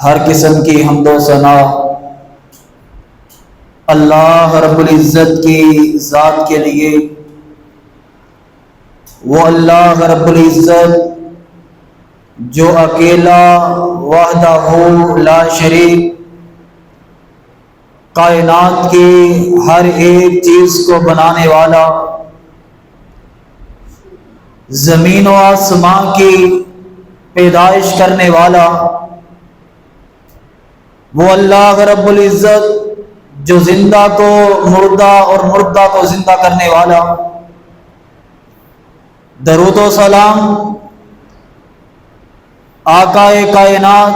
ہر قسم کی حمد و ثنا اللہ رب العزت کی ذات کے لیے۔ وہ اللہ رب العزت جو اکیلا وحدہ لا شریک کائنات کی ہر ایک چیز کو بنانے والا، زمین و آسمان کی پیدائش کرنے والا، وہ اللہ رب العزت جو زندہ کو مردہ اور مردہ کو زندہ کرنے والا۔ درود و سلام آقا کائنات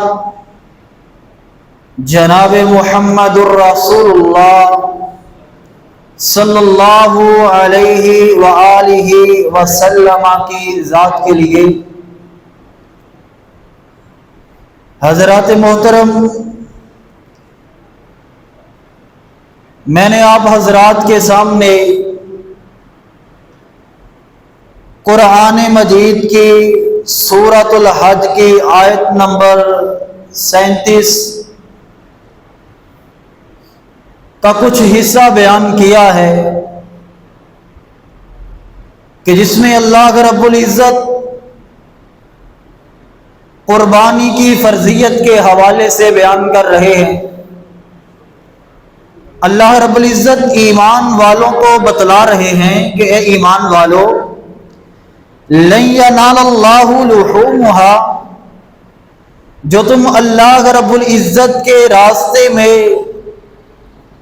جناب محمد الرسول اللہ صلی اللہ علیہ وآلہ وسلم کی ذات کے لیے۔ حضرات محترم، میں نے آپ حضرات کے سامنے قرآن مجید کی سورۃ الحج کی آیت نمبر 37 کا کچھ حصہ بیان کیا ہے کہ جس میں اللہ رب العزت قربانی کی فرضیت کے حوالے سے بیان کر رہے ہیں۔ اللہ رب العزت ایمان والوں کو بتلا رہے ہیں کہ اے ایمان والو، لن ینال اللہ لحومہا، جو تم اللہ رب العزت کے راستے میں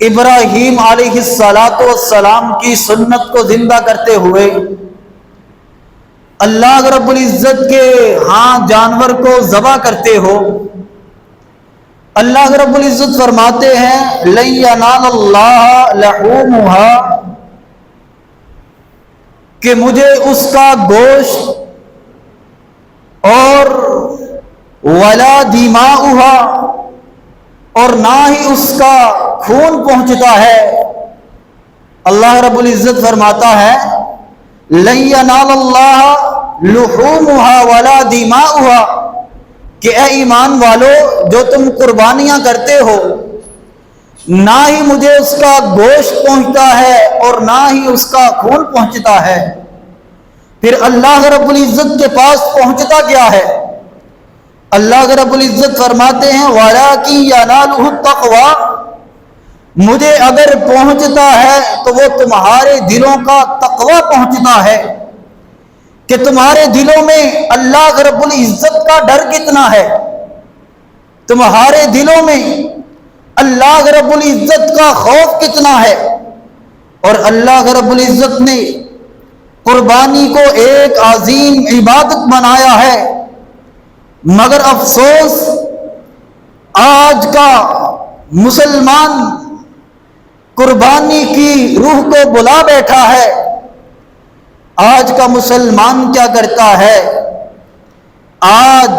ابراہیم علیہ السلام کی سنت کو زندہ کرتے ہوئے اللہ رب العزت کے ہاں جانور کو ذبح کرتے ہو، اللہ رب العزت فرماتے ہیں لن ینال اللہ لحومہا، کہ مجھے اس کا گوشت اور ولا دماؤہا، اور نہ ہی اس کا خون پہنچتا ہے۔ اللہ رب العزت فرماتا ہے لن ینال اللہ لحومہا ولا دماؤہا، کہ اے ایمان والو، جو تم قربانیاں کرتے ہو نہ ہی مجھے اس کا گوشت پہنچتا ہے اور نہ ہی اس کا خون پہنچتا ہے۔ پھر اللہ رب العزت کے پاس پہنچتا کیا ہے؟ اللہ رب العزت فرماتے ہیں وَلَٰكِن يَنَالُهُ التَّقْوَىٰ، مجھے اگر پہنچتا ہے تو وہ تمہارے دلوں کا تقویٰ پہنچتا ہے، کہ تمہارے دلوں میں اللہ رب العزت کا ڈر کتنا ہے، تمہارے دلوں میں اللہ رب العزت کا خوف کتنا ہے۔ اور اللہ رب العزت نے قربانی کو ایک عظیم عبادت بنایا ہے، مگر افسوس آج کا مسلمان قربانی کی روح کو بلا بیٹھا ہے۔ آج کا مسلمان کیا کرتا ہے؟ آج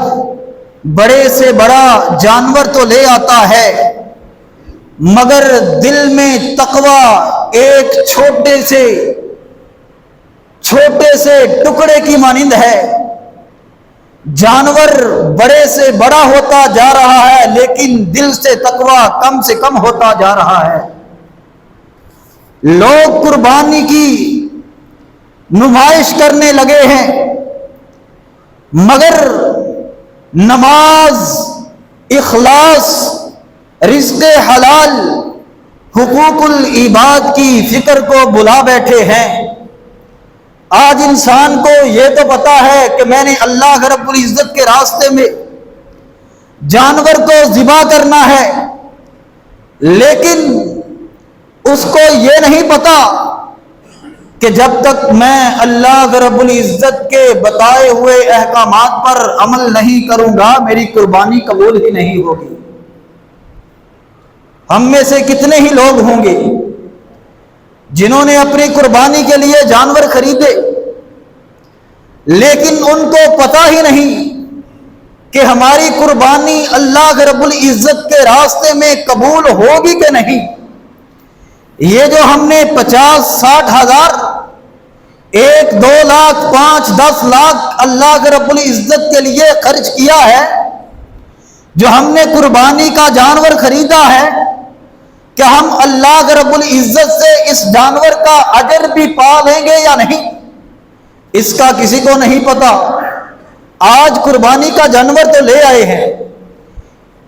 بڑے سے بڑا جانور تو لے آتا ہے، مگر دل میں تقوی ایک چھوٹے سے ٹکڑے کی مانند ہے۔ جانور بڑے سے بڑا ہوتا جا رہا ہے، لیکن دل سے تقوی کم سے کم ہوتا جا رہا ہے۔ لوگ قربانی کی نمائش کرنے لگے ہیں، مگر نماز، اخلاص، رزق حلال، حقوق العباد کی فکر کو بلا بیٹھے ہیں۔ آج انسان کو یہ تو پتا ہے کہ میں نے اللہ رب العزت کے راستے میں جانور کو ذبح کرنا ہے، لیکن اس کو یہ نہیں پتا کہ جب تک میں اللہ رب العزت کے بتائے ہوئے احکامات پر عمل نہیں کروں گا میری قربانی قبول ہی نہیں ہوگی۔ ہم میں سے کتنے ہی لوگ ہوں گے جنہوں نے اپنی قربانی کے لیے جانور خریدے، لیکن ان کو پتہ ہی نہیں کہ ہماری قربانی اللہ رب العزت کے راستے میں قبول ہوگی کہ نہیں۔ یہ جو ہم نے 50-60 ہزار 1, 2 لاکھ 5, 10 لاکھ اللہ رب العزت کے لیے خرچ کیا ہے، جو ہم نے قربانی کا جانور خریدا ہے، کہ ہم اللہ رب العزت سے اس جانور کا اجر بھی پا لیں گے یا نہیں، اس کا کسی کو نہیں پتا۔ آج قربانی کا جانور تو لے آئے ہیں،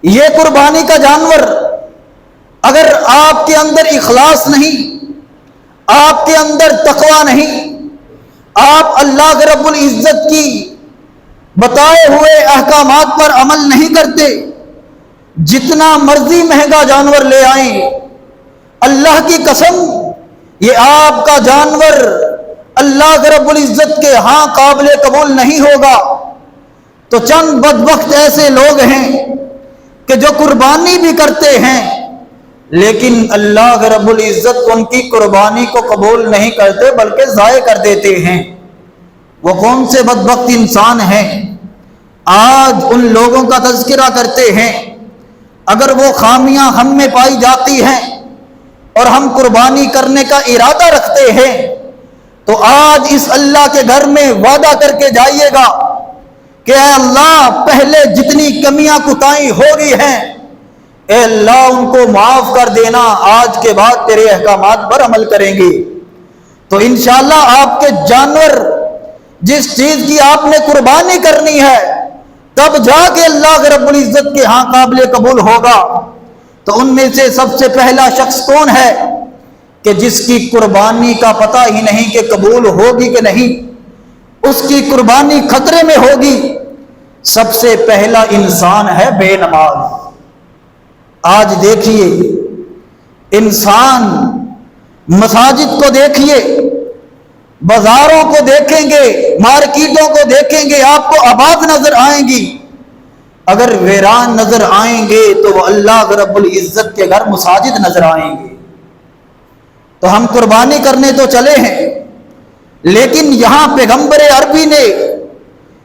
یہ قربانی کا جانور اگر آپ کے اندر اخلاص نہیں، آپ کے اندر تقوی نہیں، آپ اللہ رب العزت کی بتائے ہوئے احکامات پر عمل نہیں کرتے، جتنا مرضی مہنگا جانور لے آئیں، اللہ کی قسم یہ آپ کا جانور اللہ رب العزت کے ہاں قابل قبول نہیں ہوگا۔ تو چند بدبخت ایسے لوگ ہیں کہ جو قربانی بھی کرتے ہیں لیکن اللہ رب العزت ان کی قربانی کو قبول نہیں کرتے بلکہ ضائع کر دیتے ہیں۔ وہ کون سے بدبخت انسان ہیں؟ آج ان لوگوں کا تذکرہ کرتے ہیں، اگر وہ خامیاں ہم میں پائی جاتی ہیں اور ہم قربانی کرنے کا ارادہ رکھتے ہیں تو آج اس اللہ کے گھر میں وعدہ کر کے جائیے گا کہ اے اللہ پہلے جتنی کمیاں کوتاہی ہو گئی ہیں اے اللہ ان کو معاف کر دینا، آج کے بعد تیرے احکامات پر عمل کریں گے۔ تو انشاءاللہ آپ کے جانور جس چیز کی آپ نے قربانی کرنی ہے تب جا کے اللہ رب العزت کے ہاں قابل قبول ہوگا۔ تو ان میں سے سب سے پہلا شخص کون ہے کہ جس کی قربانی کا پتہ ہی نہیں کہ قبول ہوگی کہ نہیں، اس کی قربانی خطرے میں ہوگی۔ سب سے پہلا انسان ہے بے نماز۔ آج دیکھیے انسان، مساجد کو دیکھیے، بازاروں کو دیکھیں گے، مارکیٹوں کو دیکھیں گے، آپ کو آباد نظر آئیں گی۔ اگر ویران نظر آئیں گے تو وہ اللہ رب العزت کے گھر مساجد نظر آئیں گے۔ تو ہم قربانی کرنے تو چلے ہیں، لیکن یہاں پیغمبر عربی نے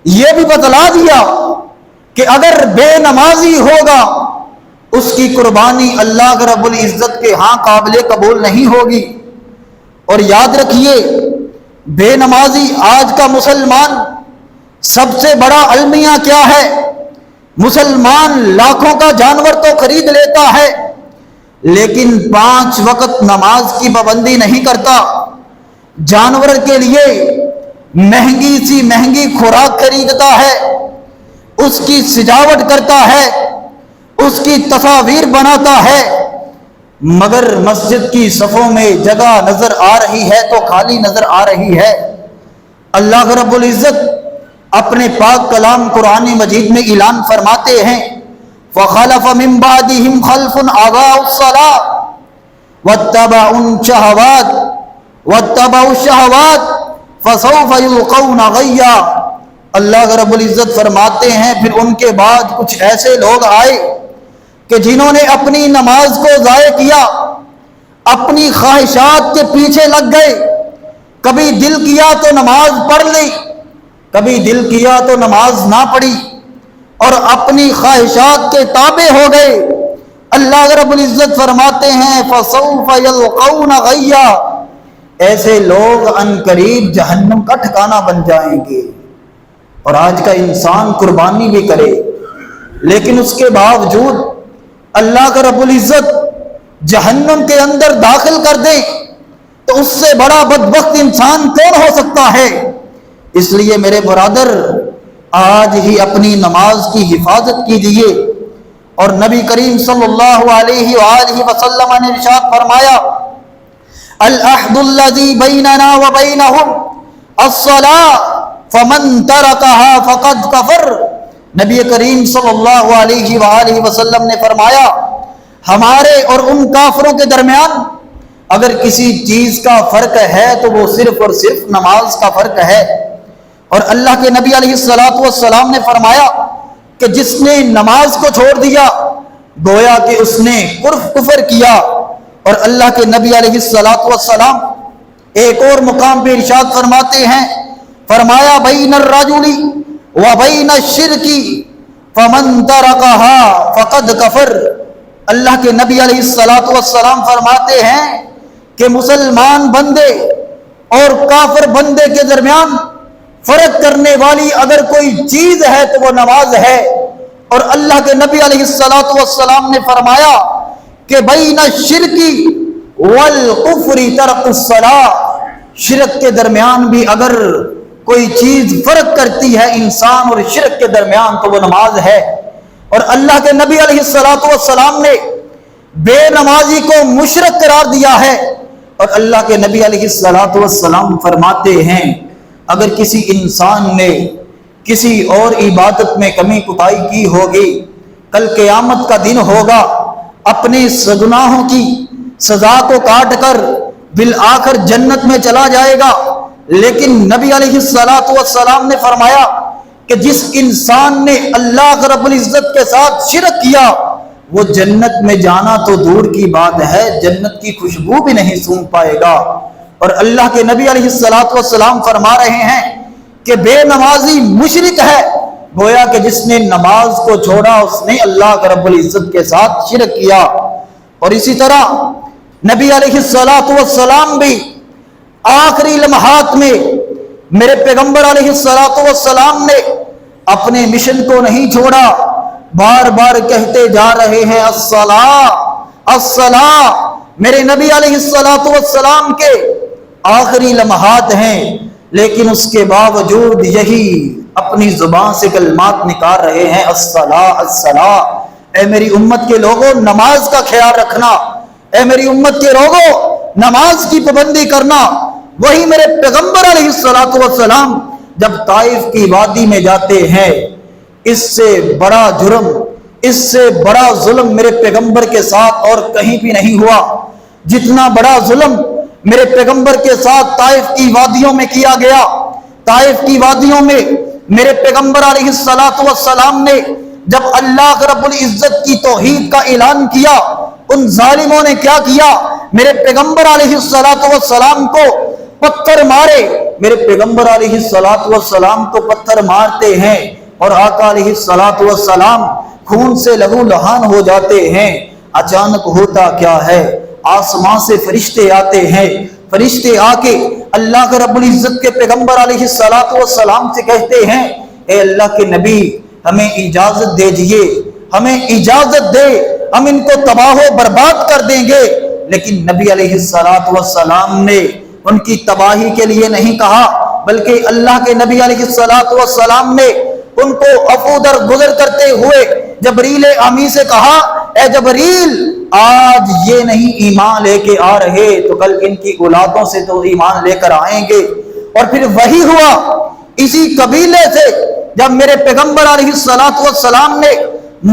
یہ بھی بتلا دیا کہ اگر بے نمازی ہوگا اس کی قربانی اللہ رب العزت کے ہاں قابل قبول نہیں ہوگی۔ اور یاد رکھیے بے نمازی، آج کا مسلمان سب سے بڑا المیہ کیا ہے؟ مسلمان لاکھوں کا جانور تو خرید لیتا ہے لیکن 5 وقت نماز کی پابندی نہیں کرتا، جانور کے لیے مہنگی سی مہنگی خوراک خریدتا ہے، اس کی سجاوٹ کرتا ہے، اس کی تصاویر بناتا ہے، مگر مسجد کی صفوں میں جگہ نظر آ رہی ہے تو خالی نظر آ رہی ہے۔ اللہ رب العزت اپنے پاک کلام قرآن مجید میں اعلان فرماتے ہیں فَخَلَفَ مِن بَعْدِهِمْ خَلْفٌ أَضَاعُوا الصَّلَاةَ وَاتَّبَعُوا الشَّهَوَاتِ فَسَوْفَ يُلْقَوْنَ غَيًّا۔ اللہ رب العزت فرماتے ہیں پھر ان کے بعد کچھ ایسے لوگ آئے کہ جنہوں نے اپنی نماز کو ضائع کیا، اپنی خواہشات کے پیچھے لگ گئے، کبھی دل کیا تو نماز پڑھ لی، کبھی دل کیا تو نماز نہ پڑھی، اور اپنی خواہشات کے تابع ہو گئے۔ اللہ رب العزت فرماتے ہیں فَسَوْفَ يَلْقَوْنَ غَيًّا، ایسے لوگ عنقریب جہنم کا ٹھکانہ بن جائیں گے۔ اور آج کا انسان قربانی بھی کرے لیکن اس کے باوجود اللہ کا رب العزت جہنم کے اندر داخل کر دے تو اس سے بڑا بدبخت انسان کون ہو سکتا ہے؟ اس لیے میرے برادر آج ہی اپنی نماز کی حفاظت کیجیے۔ اور نبی کریم صلی اللہ علیہ وآلہ وسلم نے ارشاد فرمایا العہد الذی بیننا وبینہم الصلاۃ فمن ترکها فقد کفر۔ نبی کریم صلی اللہ علیہ وآلہ وسلم نے فرمایا ہمارے اور ان کافروں کے درمیان اگر کسی چیز کا فرق ہے تو وہ صرف اور صرف نماز کا فرق ہے۔ اور اللہ کے نبی علیہ الصلوۃ والسلام نے فرمایا کہ جس نے نماز کو چھوڑ دیا گویا کہ اس نے کفر کیا۔ اور اللہ کے نبی علیہ الصلوۃ والسلام ایک اور مقام پہ ارشاد فرماتے ہیں، فرمایا بین الرجل وبین الشرک فمن ترکها فقد کفر۔ اللہ کے نبی علیہ الصلوۃ والسلام فرماتے ہیں کہ مسلمان بندے اور کافر بندے کے درمیان فرق کرنے والی اگر کوئی چیز ہے تو وہ نماز ہے۔ اور اللہ کے نبی علیہ الصلوۃ والسلام نے فرمایا کہ بین الشرک والکفر ترک الصلاۃ، شرک کے درمیان بھی اگر کوئی چیز فرق کرتی ہے انسان اور شرک کے درمیان تو وہ نماز ہے۔ اور اللہ کے نبی علیہ الصلوۃ والسلام نے بے نمازی کو مشرک قرار دیا ہے، اور اللہ کے نبی علیہ الصلوۃ والسلام فرماتے ہیں اگر کسی انسان نے کسی اور عبادت میں کمی کوتاہی کی ہوگی، کل قیامت کا دن ہوگا، اپنے گناہوں کی سزا کو کاٹ کر بالآخر جنت میں چلا جائے گا۔ لیکن نبی علیہ الصلوۃ والسلام نے فرمایا کہ جس انسان نے اللہ رب العزت کے ساتھ شرک کیا وہ جنت میں جانا تو دور کی بات ہے، جنت کی خوشبو بھی نہیں سونگھ پائے گا۔ اور اللہ کے نبی علیہ الصلوۃ والسلام فرما رہے ہیں کہ بے نمازی مشرک ہے، گویا کہ جس نے نماز کو چھوڑا اس نے اللہ رب العزت کے ساتھ شرک کیا۔ اور اسی طرح نبی علیہ الصلوۃ والسلام بھی آخری لمحات میں میرے پیغمبر علیہ الصلوۃ والسلام نے اپنے مشن کو نہیں چھوڑا، بار بار کہتے جا رہے ہیں الصلاۃ الصلاۃ۔ میرے نبی علیہ الصلوۃ والسلام کے آخری لمحات ہیں، لیکن اس کے باوجود یہی اپنی زبان سے کلمات نکال رہے ہیں الصلاۃ الصلاۃ۔ اے میری امت کے لوگوں، نماز کا خیال رکھنا، اے میری امت کے لوگوں نماز کی پابندی کرنا۔ وہی میرے پیغمبر علیہ الصلوۃ والسلام جب طائف کی وادی میں جاتے ہیں، اس سے بڑا جرم، اس سے بڑا ظلم میرے پیغمبر کے ساتھ اور کہیں بھی نہیں ہوا۔ جتنا بڑا ظلم میرے پیغمبر کے ساتھ طائف کی وادیوں میں کیا گیا، طائف کی وادیوں میں میرے پیغمبر علیہ الصلوۃ والسلام نے جب اللہ رب العزت کی توحید کا اعلان کیا، ان ظالموں نے کیا کیا؟ میرے پیغمبر علیہ الصلوۃ والسلام کو پتھر مارے۔ میرے پیغمبر علیہ الصلوۃ والسلام کو پتھر مارتے ہیں اور آقا علیہ الصلوۃ والسلام خون سے لہو لہان ہو جاتے ہیں۔ اچانک ہوتا کیا ہے؟ آسمان سے فرشتے آتے ہیں، فرشتے آ کے اللہ رب العزت کے پیغمبر علیہ الصلوۃ والسلام سے کہتے ہیں اے اللہ کے نبی ہمیں اجازت دے دیجیے، ہمیں اجازت دے، ہم ان کو تباہ و برباد کر دیں گے۔ لیکن نبی علیہ الصلوۃ والسلام نے ان کی تباہی کے لیے نہیں کہا، بلکہ اللہ کے نبی علیہ الصلوۃ والسلام نے ان کو عفو درگزر کرتے ہوئے جبریل امی سے کہا اے جبریل آج یہ نہیں ایمان لے کے آ رہے تو کل ان کی اولادوں سے تو ایمان لے کر آئیں گے۔ اور پھر وہی ہوا، اسی قبیلے سے جب میرے پیغمبر علیہ الصلوۃ والسلام نے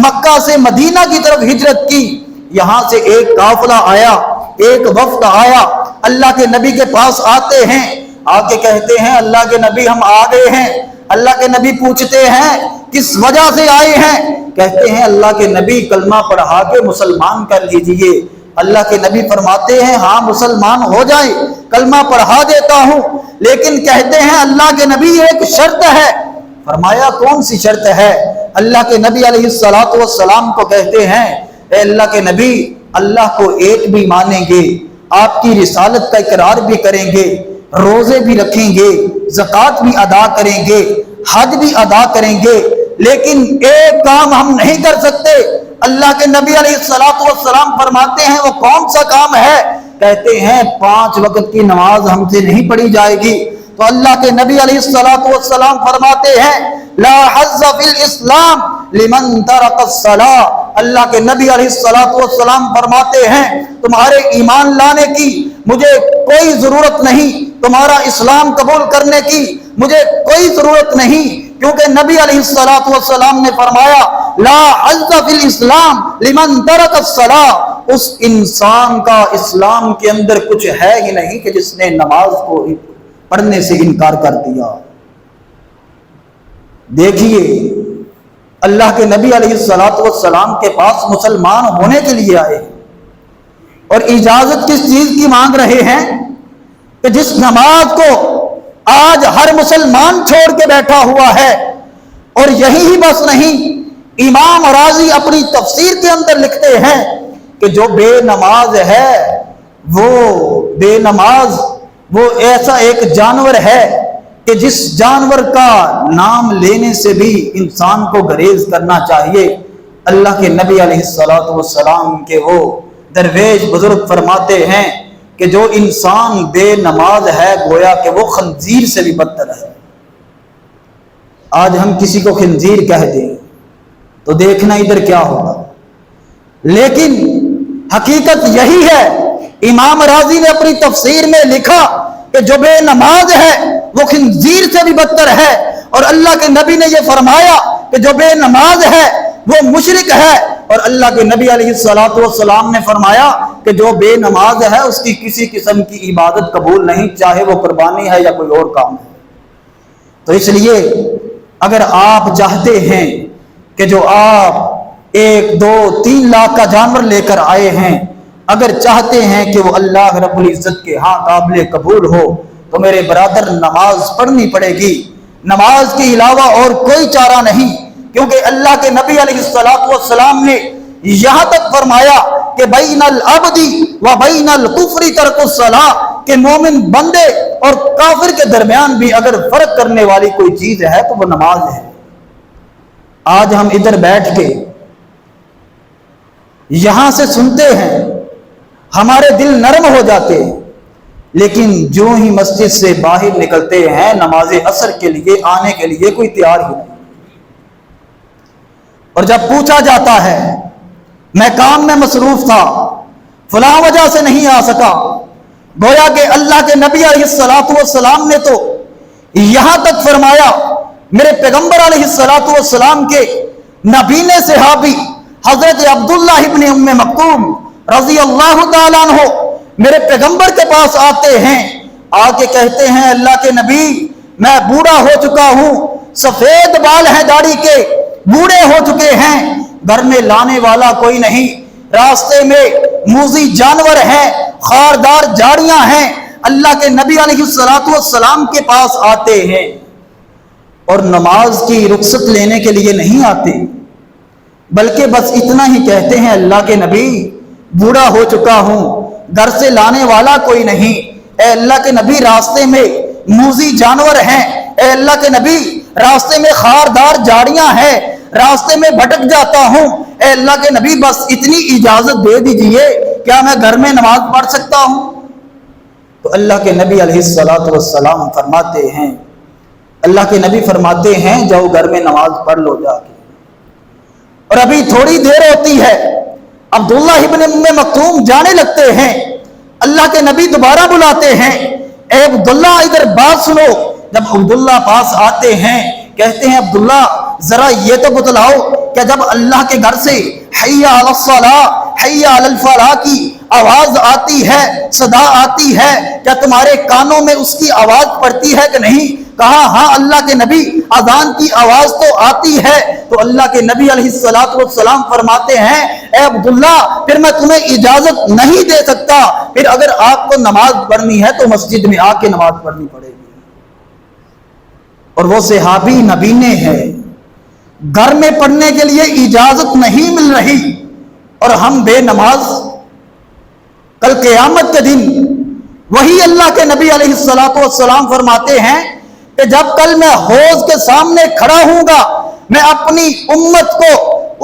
مکہ سے مدینہ کی طرف ہجرت کی، یہاں سے ایک قافلہ آیا، ایک وفد آیا، اللہ کے نبی کے پاس آتے ہیں، آ کے کہتے ہیں اللہ کے نبی ہم آ گئے ہیں۔ اللہ کے نبی پوچھتے ہیں کس وجہ سے آئے ہیں؟ کہتے ہیں اللہ کے نبی کلمہ پڑھا کے مسلمان کر لیجئے۔ اللہ کے نبی فرماتے ہیں ہاں مسلمان ہو جائیں، کلمہ پڑھا دیتا ہوں، لیکن کہتے ہیں اللہ کے نبی ایک شرط ہے۔ فرمایا کون سی شرط ہے؟ اللہ کے نبی علیہ الصلوۃ والسلام کو کہتے ہیں اے اللہ کے نبی اللہ کو ایک بھی مانیں گے، آپ کی رسالت کا اقرار بھی کریں گے، روزے بھی رکھیں گے، زکوٰۃ بھی ادا کریں گے، حج بھی ادا کریں گے، لیکن ایک کام ہم نہیں کر سکتے۔ اللہ کے نبی علیہ الصلوۃ والسلام فرماتے ہیں وہ کون سا کام ہے؟ کہتے ہیں 5 وقت کی نماز ہم سے نہیں پڑھی جائے گی۔ تو اللہ کے نبی علیہ الصلوۃ والسلام فرماتے ہیں لا حظ فی الاسلام لمن ترک الصلاۃ۔ اللہ کے نبی علیہ الصلوۃ والسلام فرماتے ہیں تمہارے ایمان لانے کی مجھے کوئی ضرورت نہیں، تمہارا اسلام قبول کرنے کی مجھے کوئی ضرورت نہیں، کیونکہ نبی علیہ الصلوۃ والسلام نے فرمایا لا حظ فی الاسلام لمن ترک الصلاۃ۔ اس انسان کا اسلام کے اندر کچھ ہے ہی نہیں کہ جس نے نماز کو پڑھنے سے انکار کر دیا۔ دیکھیے اللہ کے نبی علیہ الصلوۃ والسلام کے پاس مسلمان ہونے کے لیے آئے اور اجازت کس چیز کی مانگ رہے ہیں کہ جس نماز کو آج ہر مسلمان چھوڑ کے بیٹھا ہوا ہے۔ اور یہی ہی بس نہیں، امام راضی اپنی تفسیر کے اندر لکھتے ہیں کہ جو بے نماز ہے وہ بے نماز وہ ایسا ایک جانور ہے کہ جس جانور کا نام لینے سے بھی انسان کو گریز کرنا چاہیے، اللہ کے نبی علیہ الصلوۃ والسلام کے وہ درویش بزرگ فرماتے ہیں کہ جو انسان بے نماز ہے گویا کہ وہ خنزیر سے بھی بدتر ہے۔ آج ہم کسی کو خنزیر کہہ دیں تو دیکھنا ادھر کیا ہوگا، لیکن حقیقت یہی ہے۔ امام راضی نے اپنی تفسیر میں لکھا کہ جو بے نماز ہے وہ خنزیر سے بھی بدتر ہے، اور اللہ کے نبی نے یہ فرمایا کہ جو بے نماز ہے وہ مشرک ہے، اور اللہ کے نبی علیہ الصلوۃ والسلام نے فرمایا کہ جو بے نماز ہے اس کی کسی قسم کی عبادت قبول نہیں، چاہے وہ قربانی ہے یا کوئی اور کام ہے۔ تو اس لیے اگر آپ چاہتے ہیں کہ جو آپ 1 2 3 لاکھ کا جانور لے کر آئے ہیں، اگر چاہتے ہیں کہ وہ اللہ رب العزت کے ہاں قابل قبول ہو، تو میرے برادر نماز پڑھنی پڑے گی۔ نماز کے علاوہ اور کوئی چارہ نہیں، کیونکہ اللہ کے نبی علیہ الصلوۃ والسلام نے یہاں تک فرمایا کہ بین العبد و بین الکفر ترک الصلاۃ، کہ مومن بندے اور کافر کے درمیان بھی اگر فرق کرنے والی کوئی چیز ہے تو وہ نماز ہے۔ آج ہم ادھر بیٹھ کے یہاں سے سنتے ہیں، ہمارے دل نرم ہو جاتے ہیں، لیکن جو ہی مسجد سے باہر نکلتے ہیں نماز عصر کے لیے آنے کے لیے کوئی تیار ہی نہیں، اور جب پوچھا جاتا ہے میں کام میں مصروف تھا، فلاں وجہ سے نہیں آ سکا، گویا کہ اللہ کے نبی علیہ الصلوۃ والسلام نے تو یہاں تک فرمایا، میرے پیغمبر علیہ الصلوۃ والسلام کے نبینے صحابی حضرت عبداللہ ابن ام مکتوم رضی اللہ تعالیٰ عنہ میرے پیغمبر کے پاس آتے ہیں، آ کے کہتے ہیں اللہ کے نبی میں بوڑھا ہو چکا ہوں، سفید بال ہیں داڑھی کے، بوڑھے ہو چکے ہیں، گھر میں لانے والا کوئی نہیں، راستے میں موذی جانور ہیں، خاردار جھاڑیاں ہیں۔ اللہ کے نبی علیہ الصلوۃ والسلام کے پاس آتے ہیں اور نماز کی رخصت لینے کے لیے نہیں آتے، بلکہ بس اتنا ہی کہتے ہیں اللہ کے نبی بوڑھا ہو چکا ہوں، گھر سے لانے والا کوئی نہیں، اے اللہ کے نبی راستے میں موذی جانور ہیں، اے اللہ کے نبی راستے میں خاردار جھاڑیاں ہیں، راستے میں بھٹک جاتا ہوں، اے اللہ کے نبی بس اتنی اجازت دے دیجئے، کیا میں گھر میں نماز پڑھ سکتا ہوں؟ تو اللہ کے نبی علیہ الصلوۃ والسلام فرماتے ہیں، اللہ کے نبی فرماتے ہیں جاؤ گھر میں نماز پڑھ لو جا کے۔ اور ابھی تھوڑی دیر ہوتی ہے، عبداللہ ابن ام مکتوم جانے لگتے ہیں، اللہ کے نبی دوبارہ بلاتے ہیں، اے عبداللہ ادھر بات سنو۔ جب عبداللہ پاس آتے ہیں کہتے ہیں عبداللہ ذرا یہ تو بتلاؤ کہ جب اللہ کے گھر سے حی علی الصلاۃ حی علی الفلاح کی آواز آتی ہے، صدا آتی ہے، کیا تمہارے کانوں میں اس کی آواز پڑتی ہے کہ نہیں؟ کہا ہاں اللہ کے نبی اذان کی آواز تو آتی ہے۔ تو اللہ کے نبی علیہ الصلوۃ والسلام فرماتے ہیں اے عبداللہ پھر میں تمہیں اجازت نہیں دے سکتا، پھر اگر آپ کو نماز پڑھنی ہے تو مسجد میں آ کے نماز پڑھنی پڑے گی۔ اور وہ صحابی نبینے ہیں، گھر میں پڑھنے کے لیے اجازت نہیں مل رہی اور ہم بے نماز۔ کل قیامت کے دن وہی اللہ کے نبی علیہ الصلوۃ والسلام فرماتے ہیں کہ جب کل میں حوض کے سامنے کھڑا ہوں گا میں اپنی امت کو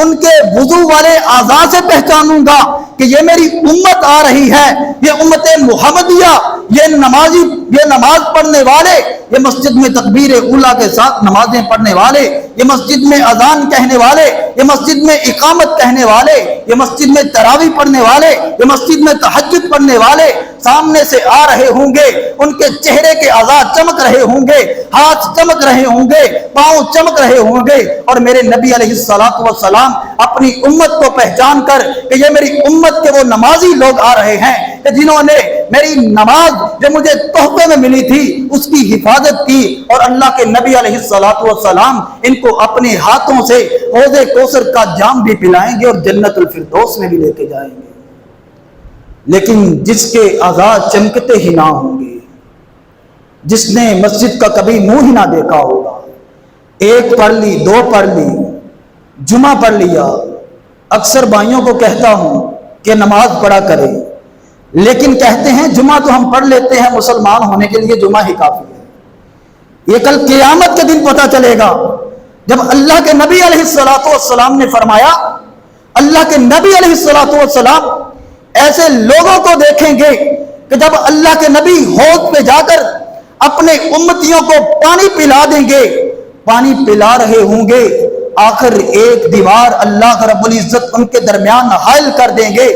ان کے وضو والے اعضاء سے پہچانوں گا کہ یہ میری امت آ رہی ہے، یہ امت محمدیہ، یہ نمازی، یہ نماز پڑھنے والے، یہ مسجد میں تکبیر اولیٰ کے ساتھ نمازیں پڑھنے والے، یہ مسجد میں اذان کہنے والے، یہ مسجد میں اقامت کہنے والے، یہ مسجد میں تراویح پڑھنے والے، یہ مسجد میں تہجد پڑھنے والے سامنے سے آ رہے ہوں گے، ان کے چہرے کے اعضاء چمک رہے ہوں گے، ہاتھ چمک رہے ہوں گے، پاؤں چمک رہے ہوں گے، اور میرے نبی علیہ الصلوۃ والسلام اپنی امت کو پہچان کر کہ یہ میری امت کے وہ نمازی لوگ آ رہے ہیں کہ جنہوں نے میری نماز جو مجھے تحفے میں ملی تھی اس کی حفاظت کی، اور اللہ کے نبی علیہ الصلوۃ والسلام ان کو اپنے ہاتھوں سے حوض کوثر کا جام بھی پلائیں گے اور جنت الفردوس میں بھی لے کے جائیں گے۔ لیکن جس کے اعضاء چمکتے ہی نہ ہوں گے، جس نے مسجد کا کبھی منہ ہی نہ دیکھا ہوگا، ایک پڑھ لی، دو پڑھ لی، جمعہ پڑھ لیا، اکثر بھائیوں کو کہتا ہوں کہ نماز پڑھا کرے، لیکن کہتے ہیں جمعہ تو ہم پڑھ لیتے ہیں، مسلمان ہونے کے لیے جمعہ ہی کافی ہے۔ یہ کل قیامت کے دن پتہ چلے گا، جب اللہ کے نبی علیہ السلام نے فرمایا، اللہ کے نبی علیہ السلام ایسے لوگوں کو دیکھیں گے کہ جب اللہ کے نبی حوض پہ جا کر اپنے امتیوں کو پانی پلا دیں گے، پانی پلا رہے ہوں گے، آخر ایک دیوار اللہ رب العزت ان کے درمیان حائل کر دیں گے۔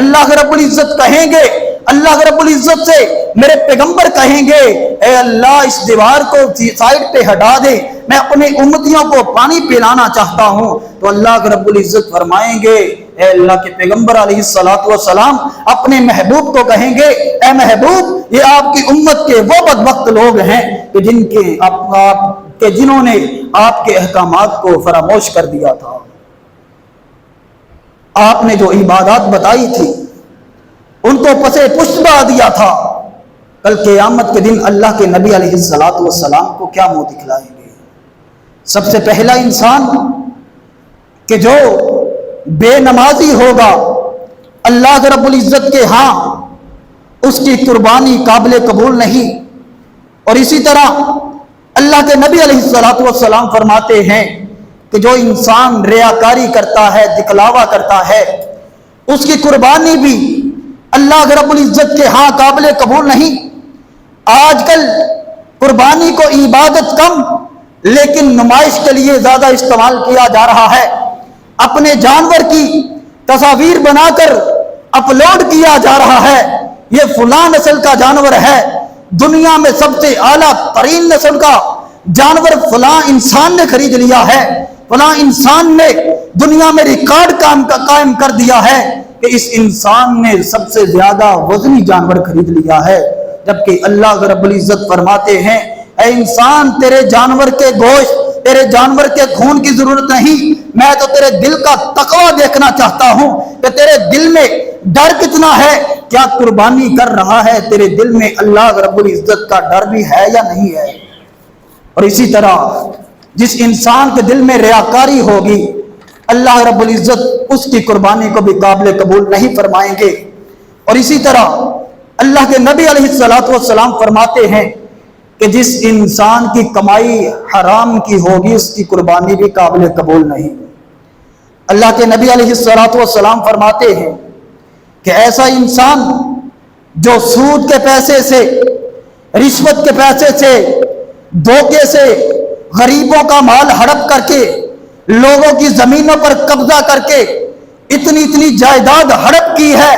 اللہ رب العزت کہیں گے، اللہ رب العزت سے میرے پیغمبر کہیں گے، اے اللہ اس دیوار کو سائڈ پہ ہٹا دے، میں اپنے امتیوں کو پانی پلانا چاہتا ہوں۔ تو اللہ رب العزت فرمائیں گے، اے اللہ کے پیغمبر علیہ السلام اپنے محبوب کو کہیں گے، اے محبوب یہ آپ کی امت کے وہ بدبخت لوگ ہیں کہ جنہوں نے آپ کے احکامات کو فراموش کر دیا تھا، آپ نے جو عبادات بتائی تھی ان کو پسے پشت بہا دیا تھا۔ کل قیامت کے دن اللہ کے نبی علیہ السلام کو کیا منہ دکھلائیں گے؟ سب سے پہلا انسان کہ جو بے نمازی ہوگا، اللہ رب العزت کے ہاں اس کی قربانی قابل قبول نہیں۔ اور اسی طرح اللہ کے نبی علیہ السلام فرماتے ہیں کہ جو انسان ریاکاری کرتا ہے، دکھلاوا کرتا ہے، اس کی قربانی بھی اللہ رب العزت کے ہاں قابل قبول نہیں۔ آج کل قربانی کو عبادت کم لیکن نمائش کے لیے زیادہ استعمال کیا جا رہا ہے۔ اپنے جانور کی تصاویر بنا کر اپلوڈ کیا جا رہا ہے، یہ فلاں نسل کا جانور ہے، دنیا میں سب سے اعلیٰ ترین نسل کا جانور فلاں انسان نے خرید لیا ہے، فلاں انسان نے دنیا میں ریکارڈ قائم کر دیا ہے کہ اس انسان نے سب سے زیادہ وزنی جانور خرید لیا ہے۔ جبکہ اللہ رب العزت فرماتے ہیں، اے انسان تیرے جانور کے گوشت، تیرے جانور کے خون کی ضرورت نہیں، میں تو تیرے دل کا تقوی دیکھنا چاہتا ہوں کہ تیرے دل میں ڈر کتنا ہے، کیا قربانی کر رہا ہے تیرے دل میں اللہ رب العزت کا ڈر بھی ہے یا نہیں ہے۔ اور اسی طرح جس انسان کے دل میں ریاکاری ہوگی، اللہ رب العزت اس کی قربانی کو بھی قابل قبول نہیں فرمائیں گے۔ اور اسی طرح اللہ کے نبی علیہ السلام فرماتے ہیں کہ جس انسان کی کمائی حرام کی ہوگی اس کی قربانی بھی قابل قبول نہیں۔ اللہ کے نبی علیہ السلام فرماتے ہیں کہ ایسا انسان جو سود کے پیسے سے، رشوت کے پیسے سے، دھوکے سے غریبوں کا مال ہڑپ کر کے، لوگوں کی زمینوں پر قبضہ کر کے اتنی جائیداد ہڑپ کی ہے،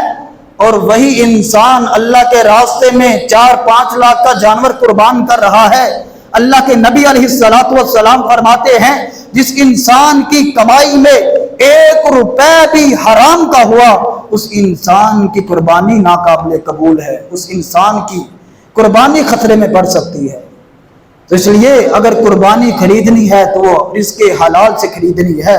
اور وہی انسان اللہ کے راستے میں 4-5 لاکھ کا جانور قربان کر رہا ہے۔ اللہ کے نبی علیہ السلام فرماتے ہیں جس انسان کی کمائی میں 1 روپے بھی حرام کا ہوا، اس انسان کی قربانی ناقابل قبول ہے، اس انسان کی قربانی خطرے میں پڑ سکتی ہے۔ تو اس لیے اگر قربانی خریدنی ہے تو وہ رزق حلال سے خریدنی ہے۔